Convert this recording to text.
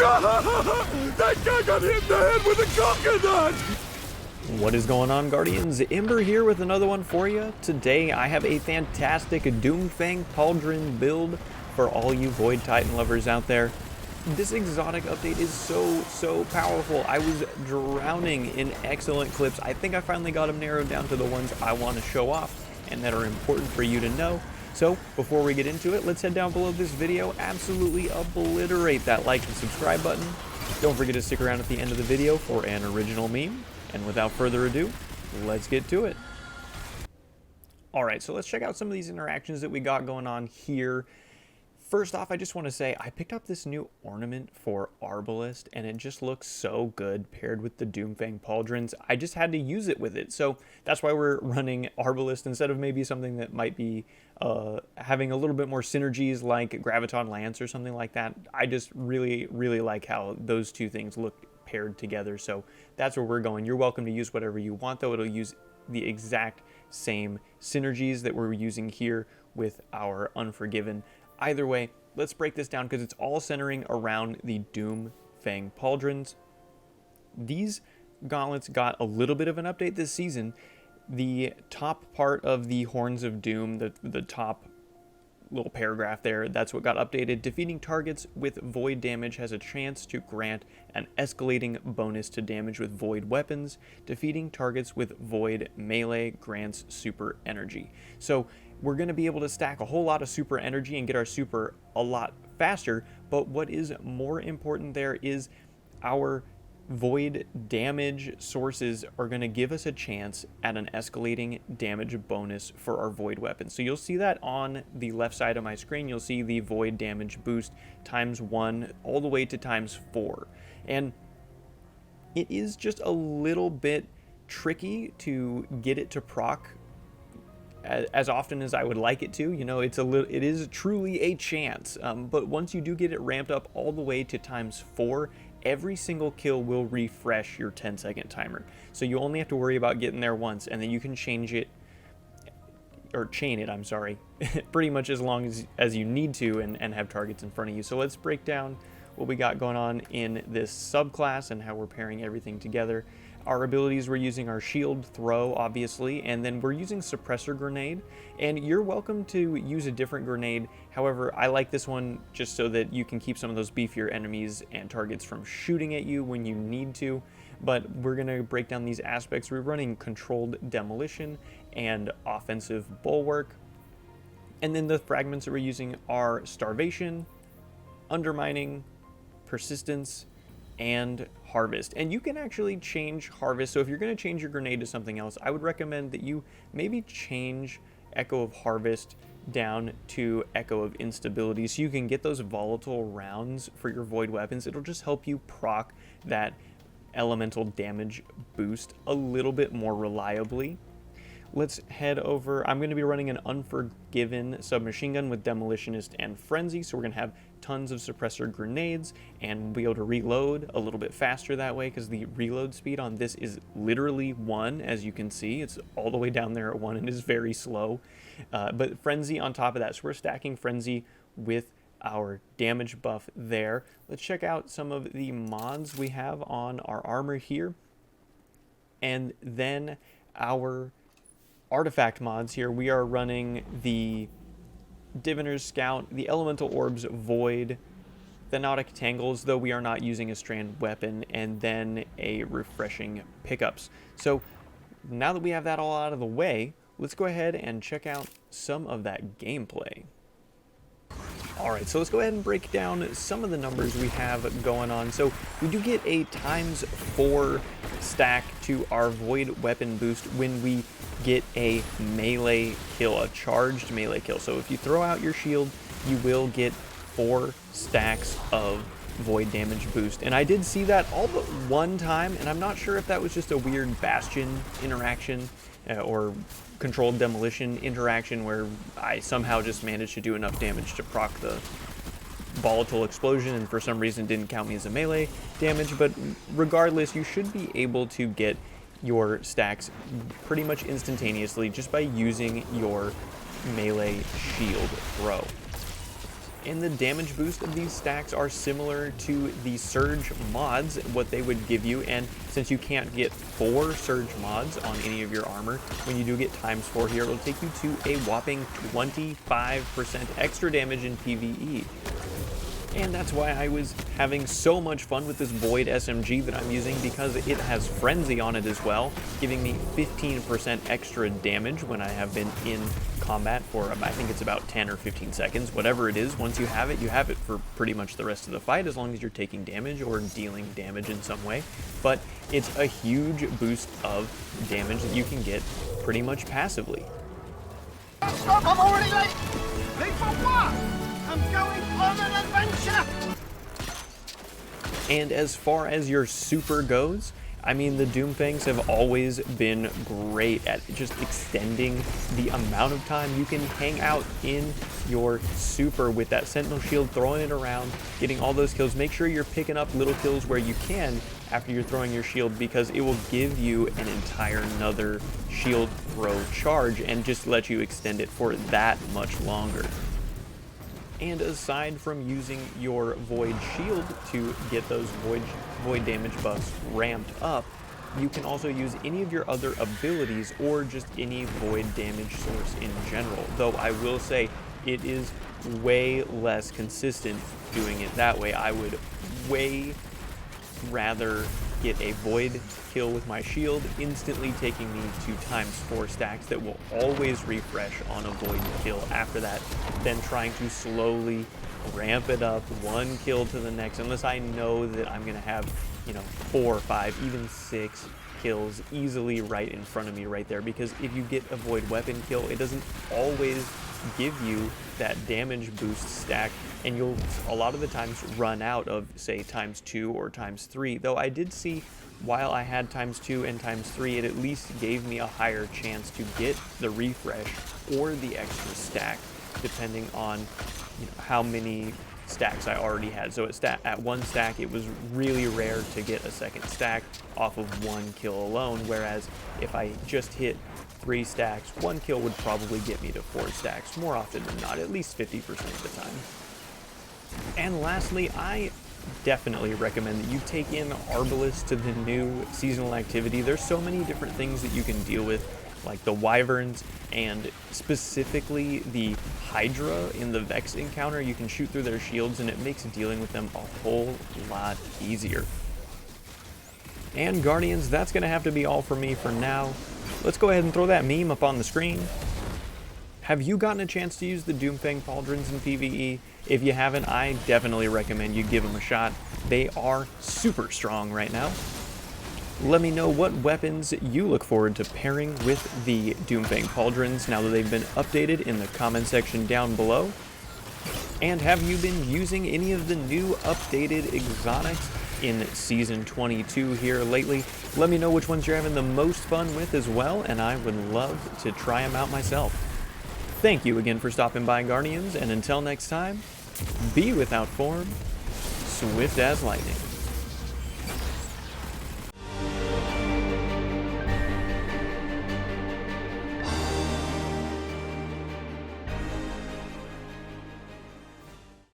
That guy got hit in the head with a coconut! What is going on, Guardians? Ember here with another one for you. Today I have a fantastic Doom Fang Pauldron build for all you Void Titan lovers out there. This exotic update is so powerful. I was drowning in excellent clips. I think I finally got them narrowed down to the ones I want to show off and that are important for you to know. So before we get into it, let's head down below this video, absolutely obliterate that like and subscribe button. Don't forget to stick around at the end of the video for an original meme. And without further ado, let's get to it. Alright, so let's check out some of these interactions that we got going on here. First off, I just want to say I picked up this new ornament for Arbalest, and it just looks so good paired with the Doom Fang Pauldrons. I just had to use it with it, so that's why we're running Arbalest instead of maybe something that might be having a little bit more synergies like Graviton Lance or something like that. I just really like how those two things look paired together, so that's where we're going. You're welcome to use whatever you want, though. It'll use the exact same synergies that we're using here with our Unforgiven. Either way, let's break this down because it's all centering around the Doom Fang Pauldrons. These gauntlets got a little bit of an update this season. The top part of the Horns of Doom, the top little paragraph there, that's what got updated. Defeating targets with void damage has a chance to grant an escalating bonus to damage with void weapons. Defeating targets with void melee grants super energy. So we're going to be able to stack a whole lot of super energy and get our super a lot faster, but what is more important there is our void damage sources are going to give us a chance at an escalating damage bonus for our void weapons. So you'll see that on the left side of my screen. You'll see the void damage boost ×1 all the way to ×4. And it is just a little bit tricky to get it to proc as often as I would like it to. You know, it is truly a chance, but once you do get it ramped up all the way to ×4, every single kill will refresh your 10-second timer. So you only have to worry about getting there once, and then you can change it, or chain it, I'm sorry, pretty much as long as you need to and have targets in front of you. So let's break down what we got going on in this subclass and how we're pairing everything together. Our abilities, we're using our shield throw, obviously, and then we're using suppressor grenade, and you're welcome to use a different grenade. However, I like this one just so that you can keep some of those beefier enemies and targets from shooting at you when you need to. But we're going to break down these aspects. We're running controlled demolition and offensive bulwark, and then the fragments that we're using are starvation, undermining, persistence, and harvest. And you can actually change harvest. So if you're going to change your grenade to something else, I would recommend that you maybe change Echo of Harvest down to Echo of Instability so you can get those volatile rounds for your void weapons. It'll just help you proc that elemental damage boost a little bit more reliably. Let's head over. I'm going to be running an Unforgiven submachine gun with Demolitionist and Frenzy, so we're going to have tons of suppressor grenades, and we'll be able to reload a little bit faster that way because the reload speed on this is literally 1, as you can see. It's all the way down there at 1 and is very slow. But Frenzy on top of that, so we're stacking Frenzy with our damage buff there. Let's check out some of the mods we have on our armor here, and then our artifact mods here. We are running the Diviner's Scout, the Elemental Orbs Void, the Nautic Tangles, though we are not using a strand weapon, and then a Refreshing Pickups. So now that we have that all out of the way, let's go ahead and check out some of that gameplay. Alright, so let's go ahead and break down some of the numbers we have going on. So we do get a ×4 stack to our void weapon boost when we get a melee kill, a charged melee kill. So if you throw out your shield, you will get 4 stacks of void damage boost. And I did see that all but one time, and I'm not sure if that was just a weird Bastion interaction or controlled demolition interaction where I somehow just managed to do enough damage to proc the volatile explosion and for some reason didn't count me as a melee damage. But regardless, you should be able to get your stacks pretty much instantaneously just by using your melee shield throw. And the damage boost of these stacks are similar to the Surge mods, what they would give you. And since you can't get 4 Surge mods on any of your armor, when you do get ×4 here, it'll take you to a whopping 25% extra damage in PvE. And that's why I was having so much fun with this Void SMG that I'm using, because it has Frenzy on it as well, giving me 15% extra damage when I have been in combat for, I think it's about 10 or 15 seconds, whatever it is. Once you have it for pretty much the rest of the fight, as long as you're taking damage or dealing damage in some way. But it's a huge boost of damage that you can get pretty much passively. Stop, I'm already late! Late for what? I'm going on an adventure! And as far as your super goes, I mean, the Doom Fangs have always been great at just extending the amount of time you can hang out in your super with that Sentinel Shield, throwing it around, getting all those kills. Make sure you're picking up little kills where you can after you're throwing your shield, because it will give you an entire another shield throw charge and just let you extend it for that much longer. And aside from using your Void Shield to get those Void damage buffs ramped up, you can also use any of your other abilities or just any Void damage source in general. Though I will say it is way less consistent doing it that way. I would way rather get a Void kill with my shield, instantly taking me to ×4 stacks that will always refresh on a Void kill after that, than trying to slowly ramp it up 1 kill to the next, unless I know that I'm going to have, 4 or 5, even 6 kills easily right in front of me right there. Because if you get a Void weapon kill, it doesn't always give you that damage boost stack, and you'll a lot of the times run out of, say, ×2 or ×3. Though I did see, while I had ×2 and ×3, it at least gave me a higher chance to get the refresh or the extra stack, depending on how many stacks I already had. So at 1 stack, it was really rare to get a second stack off of 1 kill alone, whereas if I just hit 3 stacks, 1 kill would probably get me to 4 stacks more often than not, at least 50% of the time. And lastly, I definitely recommend that you take in Arbalest to the new seasonal activity. There's so many different things that you can deal with, like the Wyverns, and specifically the Hydra in the Vex encounter. You can shoot through their shields, and it makes dealing with them a whole lot easier. And Guardians, that's going to have to be all for me for now. Let's go ahead and throw that meme up on the screen. Have you gotten a chance to use the Doom Fang Pauldrons in PvE? If you haven't, I definitely recommend you give them a shot. They are super strong right now. Let me know what weapons you look forward to pairing with the Doom Fang Pauldrons now that they've been updated in the comment section down below. And have you been using any of the new updated exotics in Season 22 here lately? Let me know which ones you're having the most fun with as well, and I would love to try them out myself. Thank you again for stopping by, Guardians, and until next time, be without form, swift as lightning.